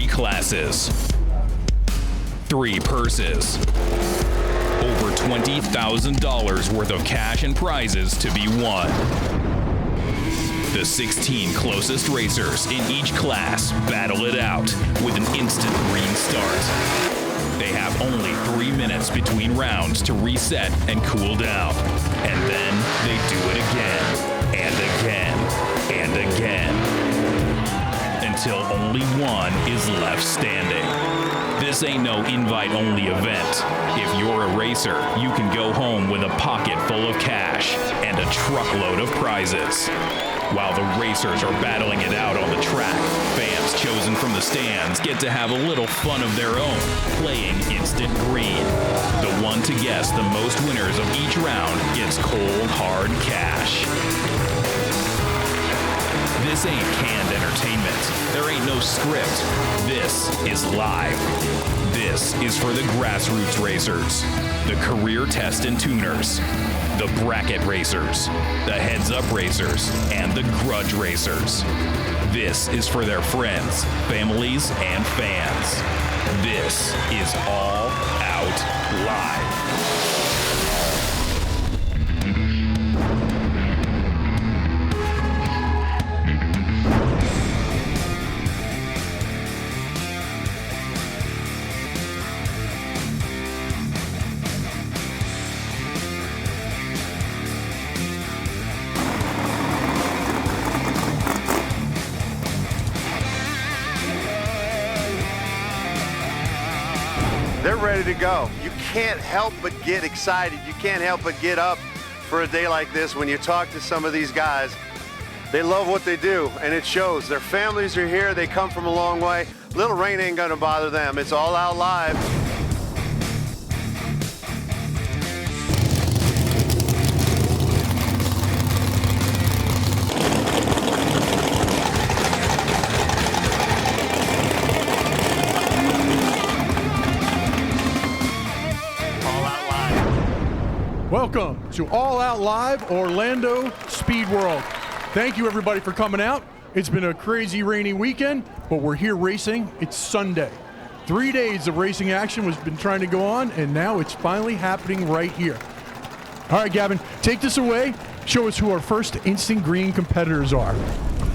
3 classes, 3 purses, over $20,000 worth of cash and prizes to be won. The 16 closest racers in each class battle it out with an instant green start. They have only 3 minutes between rounds to reset and cool down. And then they do it again, and again, and again, until only one is left standing. This ain't no invite-only event. If you're a racer, you can go home with a pocket full of cash and a truckload of prizes. While the racers are battling it out on the track, fans chosen from the stands get to have a little fun of their own, playing Instant Green. The one to guess the most winners of each round gets cold, hard cash. This ain't canned entertainment. There ain't no script. This is live. This is for the grassroots racers, the career test and tuners, the bracket racers, the heads-up racers, and the grudge racers. This is for their friends, families, and fans. This is All Out Live. They're ready to go. You can't help but get excited. You can't help but get up for a day like this. When you talk to some of these guys, they love what they do, and it shows. Their families are here. They come from a long way. Little rain ain't gonna bother them. It's All Out Live. Welcome to All Out Live, Orlando Speed World. Thank you everybody for coming out. It's been a crazy rainy weekend, but we're here racing. It's Sunday. 3 days of racing action has been trying to go on, and now it's finally happening right here. All right, Gavin, take this away. Show us who our first Instant Green competitors are.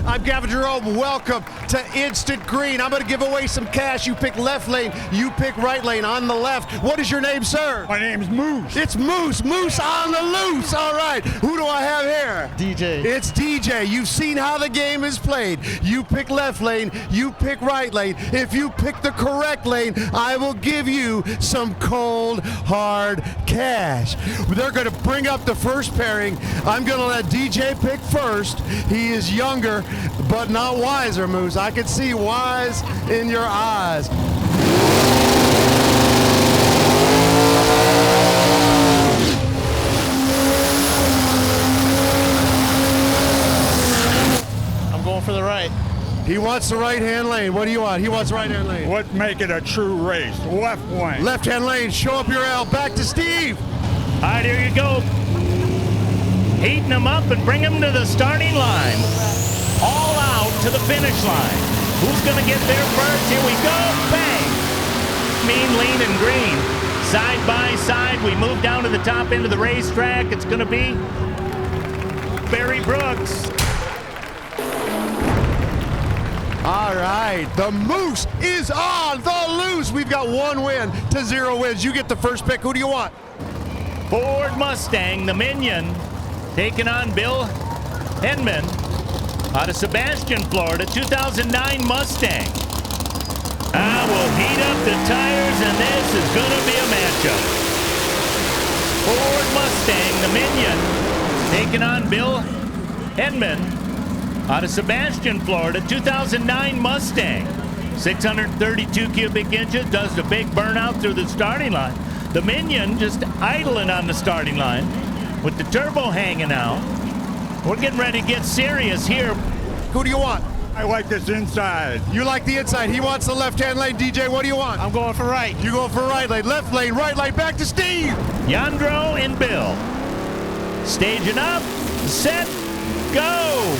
I'm Gavin Jerome. Welcome to Instant Green. I'm going to give away some cash. You pick left lane, you pick right lane. On the left, what is your name, sir? My name's Moose. It's Moose. Moose on the loose. All right. Who do I have here? DJ. It's DJ. You've seen how the game is played. You pick left lane, you pick right lane. If you pick the correct lane, I will give you some cold, hard cash. They're going to bring up the first pairing. I'm going to let DJ pick first. He is younger, but not wiser, Moose. I can see wise in your eyes. I'm going for the right. He wants the right-hand lane. What do you want? He wants right-hand lane. What make it a true race? Left lane. Left-hand lane. Show up your L. Back to Steve. All right, here you go. Heating them up and bring them to the starting line. All out to the finish line. Who's going to get there first? Here we go. Bang. Mean, lean, and green. Side by side, we move down to the top end of the racetrack. It's going to be Barry Brooks. All right, the Moose is on the loose. We've got 1 win to 0 wins. You get the first pick. Who do you want? Ford Mustang, the Minion, taking on Bill Henman out of Sebastian, Florida, 2009 Mustang. We'll heat up the tires, and this is going to be a matchup. Ford Mustang, the Minion, taking on Bill Henman out of Sebastian, Florida, 2009 Mustang. 632 cubic inches, does the big burnout through the starting line. The Minion just idling on the starting line with the turbo hanging out. We're getting ready to get serious here. Who do you want? I like this inside. You like the inside. He wants the left-hand lane. DJ, what do you want? I'm going for right. You go for right lane, left lane, right lane, back to Steve. Yandro and Bill. Staging up, set, go.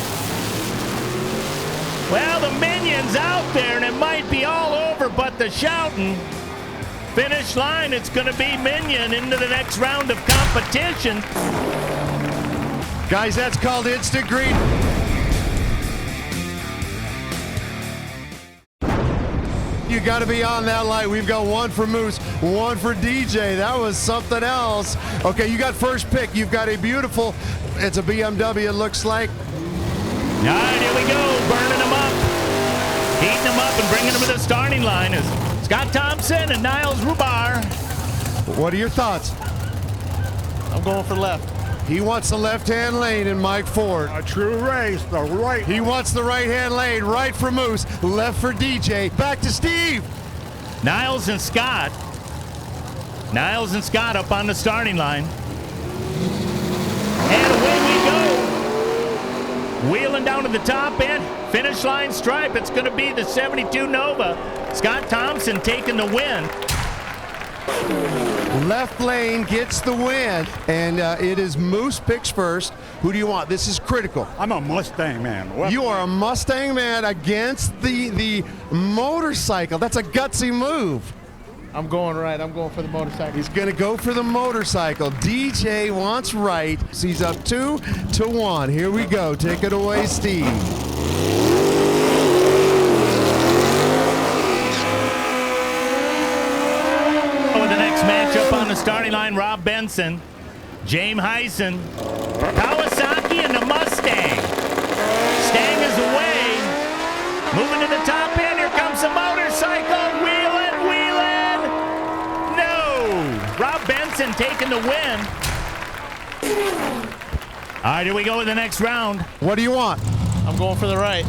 Well, the Minion Minyon's out there, and it might be all over, but the shouting. Finish line, it's going to be Minion into the next round of competition. Guys, that's called instant green. You got to be on that light. We've got one for Moose, one for DJ. That was something else. Okay, you got first pick. You've got a beautiful, it's a BMW, it looks like. All right, here we go, burning them up. Heating them up and bringing them to the starting line is Scott Thompson and Niles Rubar. What are your thoughts? I'm going for left. He wants the left-hand lane in Mike Ford. A true race, the right. He wants the right-hand lane, right for Moose, left for DJ. Back to Steve. Niles and Scott. Niles and Scott up on the starting line. And away we go. Wheeling down to the top end. Finish line stripe. It's going to be the 72 Nova. Scott Thompson taking the win. Left lane gets the win, and it is Moose picks first. Who do you want? This is critical. I'm a Mustang man. Left You are a Mustang man against the motorcycle. That's a gutsy move. I'm going right. I'm going for the motorcycle. He's going to go for the motorcycle. DJ wants right. So he's up 2-1. Here we go. Take it away, Steve. The next matchup on the starting line, Rob Benson, James Heisen, Kawasaki, and the Mustang. Stang is away. Moving to the top end. Here comes the motorcycle. Wheeling. No. Rob Benson taking the win. All right, here we go with the next round. What do you want? I'm going for the right.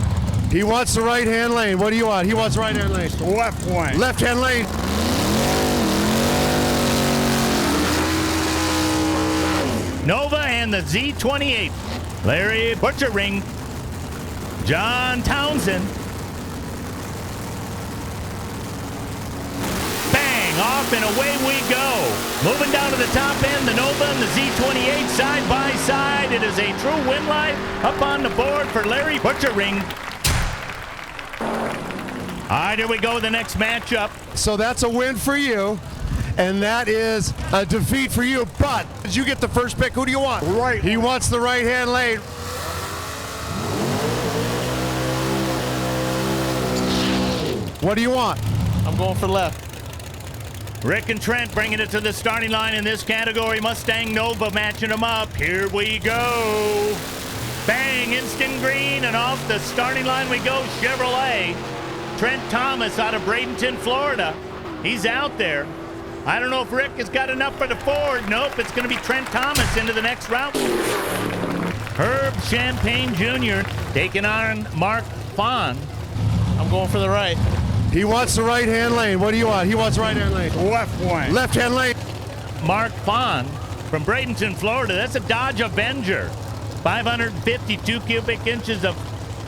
He wants the right-hand lane. What do you want? He wants right-hand lane. Left lane. Left-hand lane. Nova and the Z28. Larry Butchering. John Townsend. Bang! Off and away we go. Moving down to the top end, the Nova and the Z28 side by side. It is a true win line up on the board for Larry Butchering. All right, here we go with the next matchup. So that's a win for you. And that is a defeat for you. But as you get the first pick, who do you want? Right. He wants the right-hand lane. What do you want? I'm going for left. Rick and Trent bringing it to the starting line in this category. Mustang Nova matching them up. Here we go. Bang, instant green, and off the starting line we go, Chevrolet. Trent Thomas out of Bradenton, Florida. He's out there. I don't know if Rick has got enough for the Ford. Nope, it's going to be Trent Thomas into the next round. Herb Champagne Jr. taking on Mark Fahn. I'm going for the right. He wants the right-hand lane. What do you want? He wants right-hand lane. Left lane. Left-hand lane. Mark Fahn from Bradenton, Florida. That's a Dodge Avenger. 552 cubic inches of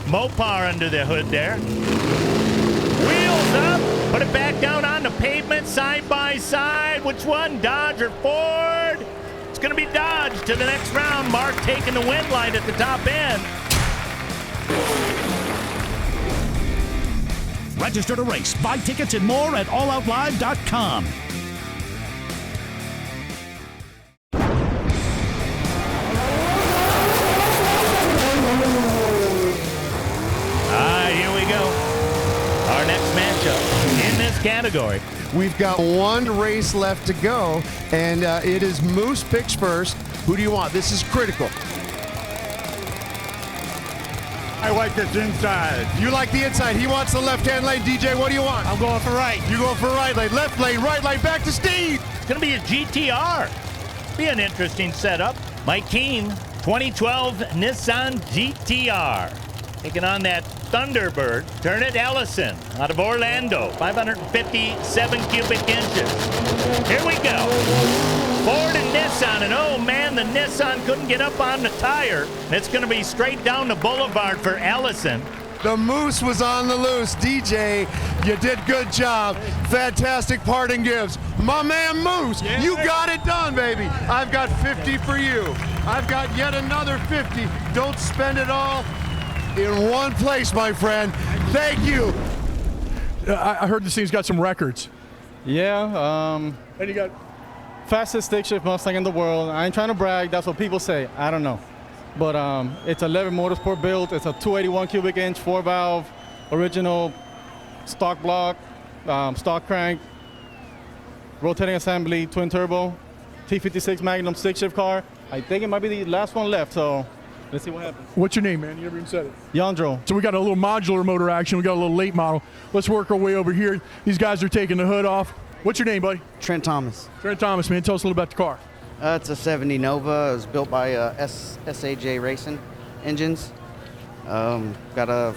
Mopar under the hood there. Wheels up. Put it back down on the pavement, side by side. Which one, Dodge or Ford? It's going to be Dodge to the next round. Mark taking the win line at the top end. Register to race, buy tickets and more at alloutlive.com. Here we go. Our next matchup in this category. We've got one race left to go, and it is Moose picks first. Who do you want? This is critical. I like this inside. You like the inside. He wants the left-hand lane. DJ, what do you want? I'm going for right. You go for right lane, left lane, right lane, back to Steve. It's going to be a GTR. Be an interesting setup. Mike Keene, 2012 Nissan GTR. Taking on that Thunderbird. Turnit Ellison out of Orlando, 557 cubic inches. Here we go. Ford and Nissan, and oh man, the Nissan couldn't get up on the tire. It's going to be straight down the boulevard for Ellison. The Moose was on the loose. DJ, you did good job. Fantastic parting gifts. My man Moose, you got it done, baby. I've got 50 for you. I've got yet another 50. Don't spend it all. in one place, my friend. Thank you. I heard this thing's got some records. Yeah, And you got fastest stick shift Mustang in the world. I ain't trying to brag. That's what people say. I don't know. But it's a Levin Motorsport build. It's a 281 cubic inch, 4-valve, original stock block, stock crank, rotating assembly, twin turbo, T56 Magnum stick shift car. I think it might be the last one left, so let's see what happens. What's your name, man? You never even said it. Yandro. So we got a little modular motor action. We got a little late model. Let's work our way over here. These guys are taking the hood off. What's your name, buddy? Trent Thomas. Trent Thomas, man. Tell us a little about the car. It's a 70 Nova. It was built by SAJ Racing Engines. Got a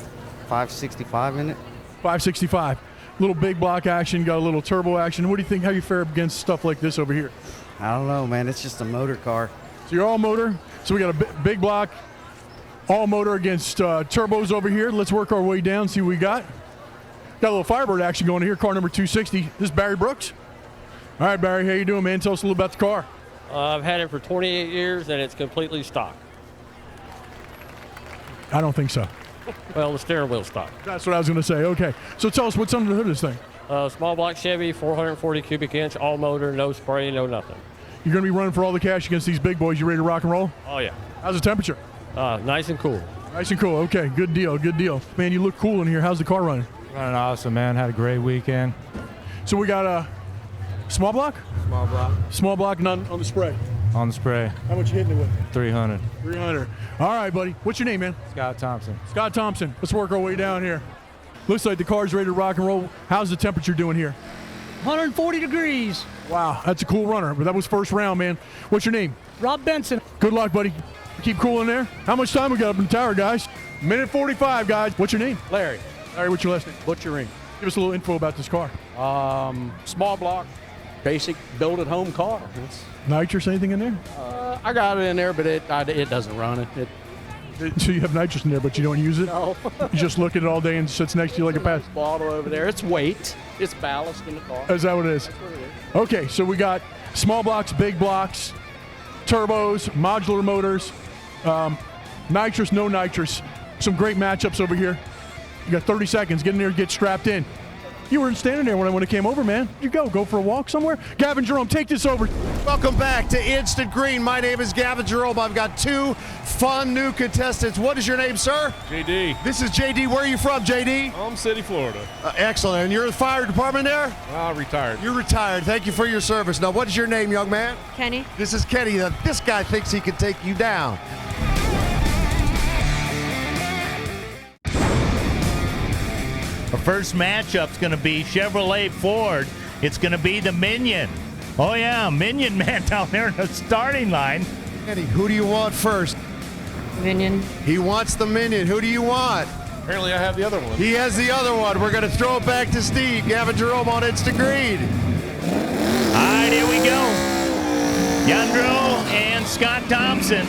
565 in it. 565. Little big block action. Got a little turbo action. What do you think? How you fare against stuff like this over here? I don't know, man. It's just a motor car. So you're all motor. So we got a big block, all motor against turbos over here. Let's work our way down, see what we got. Got a little Firebird action going here, car number 260. This is Barry Brooks. All right, Barry, how you doing, man? Tell us a little about the car. I've had it for 28 years, and it's completely stock. I don't think so. Well, the steering wheel's stock. That's what I was going to say. Okay. So tell us what's under the hood of this thing. Small block Chevy, 440 cubic inch, all motor, no spray, no nothing. You're going to be running for all the cash against these big boys. You ready to rock and roll? Oh, yeah. How's the temperature? Nice and cool. Nice and cool. Okay, good deal, good deal. Man, you look cool in here. How's the car running? Running awesome, man. Had a great weekend. So we got a small block? Small block. Small block, none on the spray. On the spray. How much you hitting it with? 300. 300. All right, buddy. What's your name, man? Scott Thompson. Scott Thompson. Let's work our way down here. Looks like the car's ready to rock and roll. How's the temperature doing here? 140 degrees. Wow, that's a cool runner, but that was first round, man. What's your name? Rob Benson. Good luck, buddy. Keep cool in there. How much time we got up in the tower, guys? Minute 45, guys. What's your name? Larry. Larry, what's your last name? Butchering. Give us a little info about this car. Small block, basic build-at-home car. Nitrous, anything in there? I got it in there, but it doesn't run. So you have nitrous in there, but you don't use it? No. You just look at it all day and sits next to you like a pass. Bottle over there. It's weight. It's ballast in the car. Is that what it is? That's what it is. Okay, so we got small blocks, big blocks, turbos, modular motors, nitrous, no nitrous. Some great matchups over here. You got 30 seconds. Get in there and get strapped in. You weren't standing there when I came over, man. You go for a walk somewhere. Gavin Jerome, take this over. Welcome back to Instant Green. My name is Gavin Jerome. I've got two fun new contestants. What is your name, sir? JD. This is JD. Where are you from, JD? Home City, Florida. Excellent. And you're in the fire department there? Retired. You're retired. Thank you for your service. Now, what is your name, young man? Kenny. This is Kenny. This guy thinks he can take you down. The first matchup's going to be Chevrolet Ford. It's going to be the Minion. Oh, yeah, Minion man down there in the starting line. Kenny, who do you want first? Minion. He wants the Minion. Who do you want? Apparently I have the other one. He has the other one. We're going to throw it back to Steve. Gavin Jerome on Instant Green. All right, here we go. Yandro and Scott Thompson.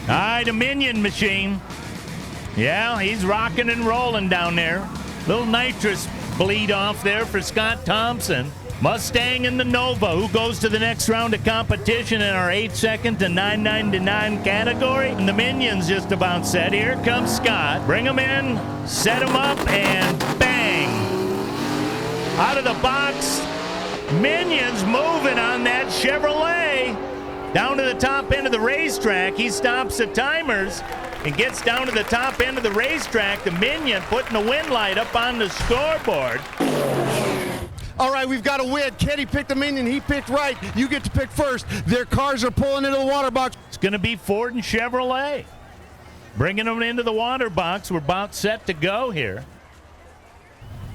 All right, a Minion machine. Yeah, he's rocking and rolling down there. Little nitrous bleed off there for Scott Thompson. Mustang and the Nova, who goes to the next round of competition in our 8-second to 9.99 category. And the Minion's just about set. Here comes Scott. Bring him in, set him up, and bang. Out of the box, Minion's moving on that Chevrolet. Down to the top end of the racetrack. He stops the timers and gets down to the top end of the racetrack. The Minion putting the win light up on the scoreboard. All right, we've got a win. Kenny picked the Minion. He picked right. You get to pick first. Their cars are pulling into the water box. It's going to be Ford and Chevrolet. Bringing them into the water box. We're about set to go here.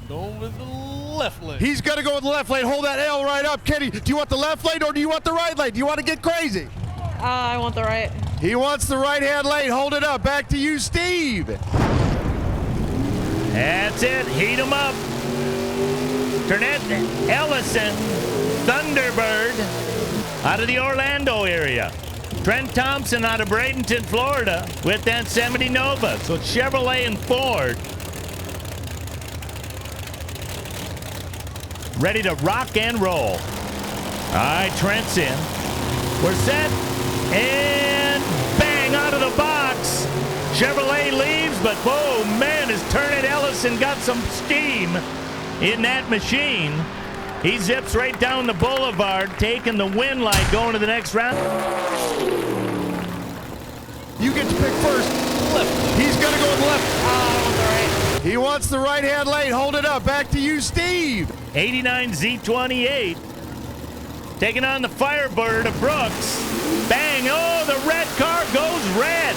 Going with the left lane. He's going to go with the left lane. Hold that L right up. Kenny, do you want the left lane or do you want the right lane? Do you want to get crazy? I want the right. He wants the right-hand lane. Hold it up. Back to you, Steve. That's it. Heat him up. Ternette Ellison, Thunderbird, out of the Orlando area. Trent Thompson out of Bradenton, Florida, with that 70 Nova. So it's Chevrolet and Ford. Ready to rock and roll. All right, Trent's in. We're set. And bang, out of the box. Chevrolet leaves, but whoa, man, is Turnett Ellison got some steam in that machine. He zips right down the boulevard, taking the win light, going to the next round. You get to pick first. Left. He's going to go with left. He wants the right-hand lane. Hold it up. Back to you, Steve. 89 Z28. Taking on the Firebird of Brooks. Bang. Oh, the red car goes red.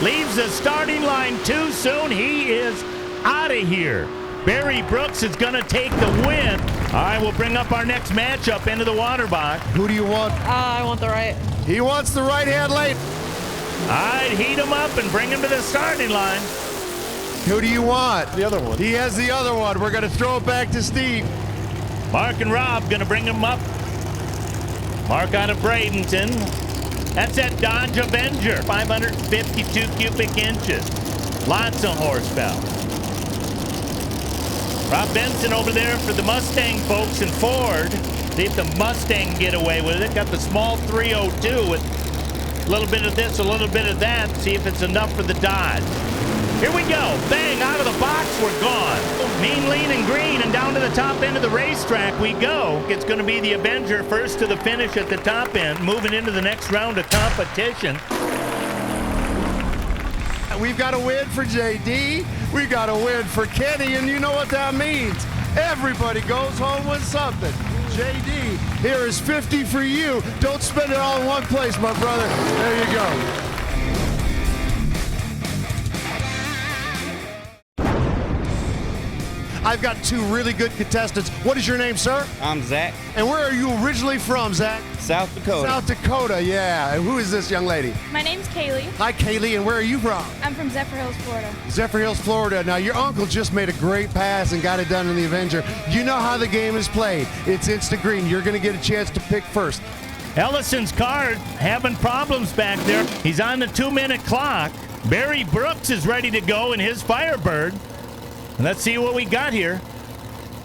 Leaves the starting line too soon. He is out of here. Barry Brooks is going to take the win. All right, we'll bring up our next matchup into the water box. Who do you want? I want the right. He wants the right-hand lane. All right, heat him up and bring him to the starting line. Who do you want? The other one. He has the other one. We're going to throw it back to Steve. Mark and Rob going to bring him up. Mark out of Bradenton. That's that Dodge Avenger, 552 cubic inches. Lots of horsepower. Rob Benson over there for the Mustang folks in Ford. See if the Mustang can get away with it. Got the small 302 with a little bit of this, a little bit of that. See if it's enough for the Dodge. Here we go. Bang, out of the box, we're gone. Mean, lean, and green, and down to the top end of the racetrack we go. It's going to be the Avenger first to the finish at the top end, moving into the next round of competition. We've got a win for JD. We got a win for Kenny, and you know what that means. Everybody goes home with something. JD, here is 50 for you. Don't spend it all in one place, my brother. There you go. I've got two really good contestants. What is your name, sir? I'm Zach. And where are you originally from, Zach? South Dakota. South Dakota, yeah. And who is this young lady? My name's Kaylee. Hi, Kaylee, and where are you from? I'm from Zephyr Hills, Florida. Zephyr Hills, Florida. Now, your uncle just made a great pass and got it done in the Avenger. You know how the game is played. It's instant green. You're going to get a chance to pick first. Ellison's car having problems back there. He's on the 2-minute clock. Barry Brooks is ready to go in his Firebird. Let's see what we got here.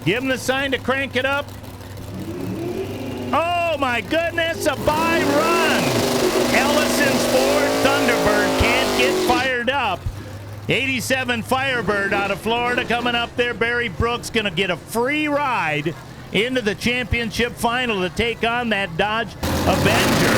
Give him the sign to crank it up. Oh, my goodness, a by run. Ellison's Ford Thunderbird can't get fired up. 87 Firebird out of Florida coming up there. Barry Brooks going to get a free ride into the championship final to take on that Dodge Avenger.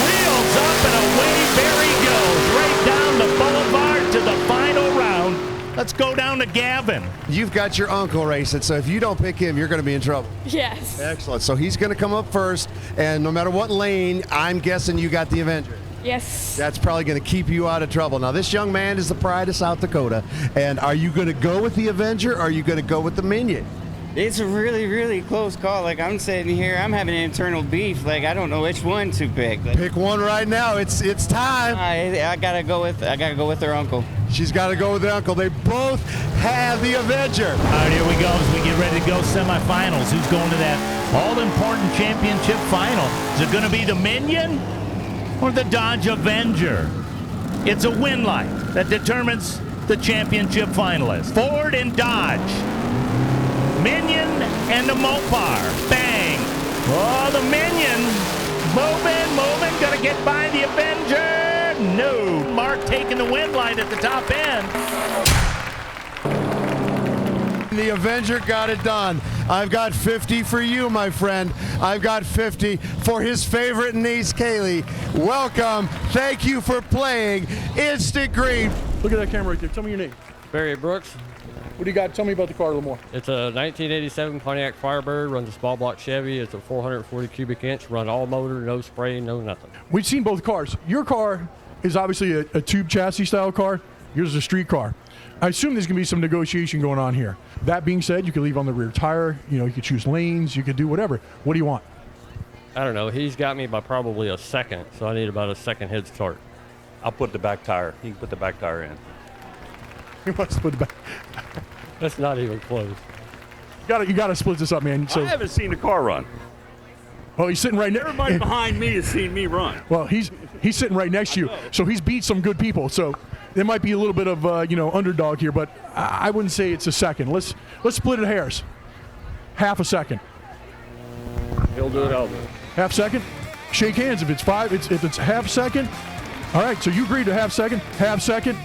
Wheels up and away Barry goes. Right down the boulevard to the final round. Let's go down to Gavin. You've got your uncle racing, so if you don't pick him, you're going to be in trouble. Yes. Excellent. So he's going to come up first, and no matter what lane, I'm guessing you got the Avenger. Yes. That's probably going to keep you out of trouble. Now, this young man is the pride of South Dakota, and are you going to go with the Avenger, or are you going to go with the Minion? It's a really, really close call. Like, I'm sitting here, I'm having an internal beef. Like, I don't know which one to pick. Like, pick one right now. It's time. I gotta go with their uncle. She's got to go with their uncle. They both have the Avenger. All right, here we go as we get ready to go semifinals. Who's going to that all-important championship final? Is it going to be the Minion or the Dodge Avenger? It's a win light that determines the championship finalists. Ford and Dodge. Minion and the Mopar. Bang. Oh, the Minion. Moving. Gonna get by the Avenger. No. Mark taking the win light at the top end. The Avenger got it done. I've got 50 for you, my friend. I've got 50 for his favorite niece, Kaylee. Welcome. Thank you for playing Instant Green. Look at that camera right there. Tell me your name. Barry Brooks. What do you got? Tell me about the car a little more. It's a 1987 Pontiac Firebird, runs a small block Chevy. It's a 440 cubic inch, run all motor, no spray, no nothing. We've seen both cars. Your car is obviously a tube chassis style car. Yours is a street car. I assume there's going to be some negotiation going on here. That being said, you could leave on the rear tire. You know, you could choose lanes. You could do whatever. What do you want? I don't know. He's got me by probably a second, so I need about a second head start. I'll put the back tire. He can put the back tire in. He wants to put the back. That's not even close. You gotta split this up, man. So I haven't seen the car run. Oh, he's sitting right next. Everybody behind me has seen me run. Well, he's sitting right next to you, so he's beat some good people. So there might be a little bit of underdog here, but I wouldn't say it's a second. Let's split it hairs. Half a second. It He'll do it. I'll do it. Half second? Shake hands if it's five. If it's half second. All right, so you agreed to half second. Half second.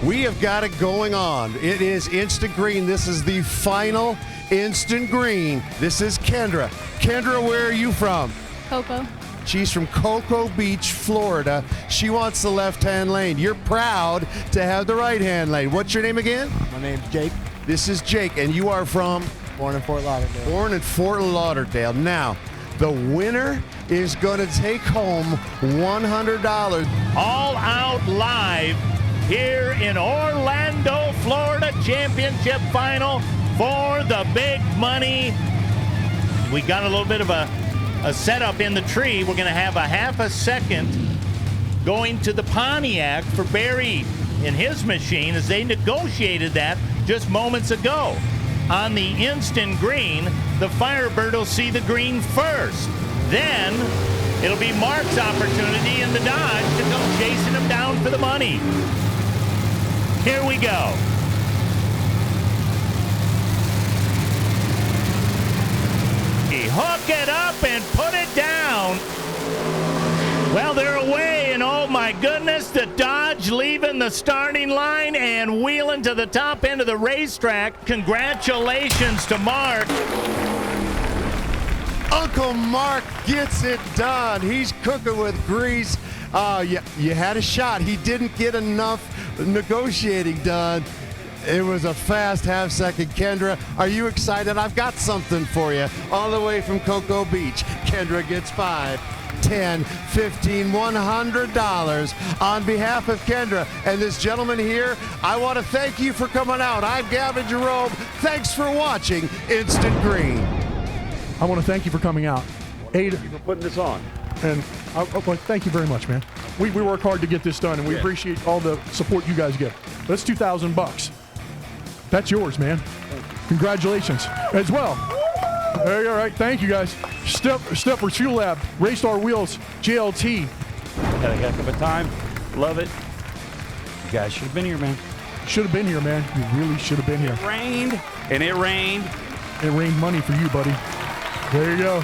We have got it going on. It is instant green. This is the final instant green. This is Kendra. Kendra, where are you from? Coco. She's from Cocoa Beach, Florida. She wants the left-hand lane. You're proud to have the right-hand lane. What's your name again? My name's Jake. This is Jake, and you are from? Born in Fort Lauderdale. Born in Fort Lauderdale. Now, the winner is going to take home $100. All Out Live here in Orlando, Florida, championship final for the big money. We got a little bit of a setup in the tree. We're going to have a half a second going to the Pontiac for Barry in his machine as they negotiated that just moments ago. On the instant green, the Firebird will see the green first. Then it'll be Mark's opportunity in the Dodge to go chasing him down for the money. Here we go. Hook it up and put it down. Well, they're away, and oh my goodness, the Dodge leaving the starting line and wheeling to the top end of the racetrack. Congratulations to Mark. Uncle Mark gets it done. He's cooking with grease. You had a shot. He didn't get enough negotiating done. It was a fast half second. Kendra, are you excited? I've got something for you all the way from Cocoa Beach. Kendra gets $5, $10, $15, $100 on behalf of Kendra and this gentleman here. I want to thank you for coming out. I'm Gavin Jerome. Thanks for watching Instant Green. I want to thank you for coming out. Thank you for putting this on. And thank you very much, man. We work hard to get this done, and we appreciate all the support you guys give. That's $2,000. That's yours, man. Congratulations as well. Hey, all right, thank you guys. Steppers Fuel Lab, Raystar Wheels, JLT. Had a heck of a time. Love it. You guys should have been here, man. Should have been here, man. You really should have been here. It rained, and it rained. It rained money for you, buddy. There you go.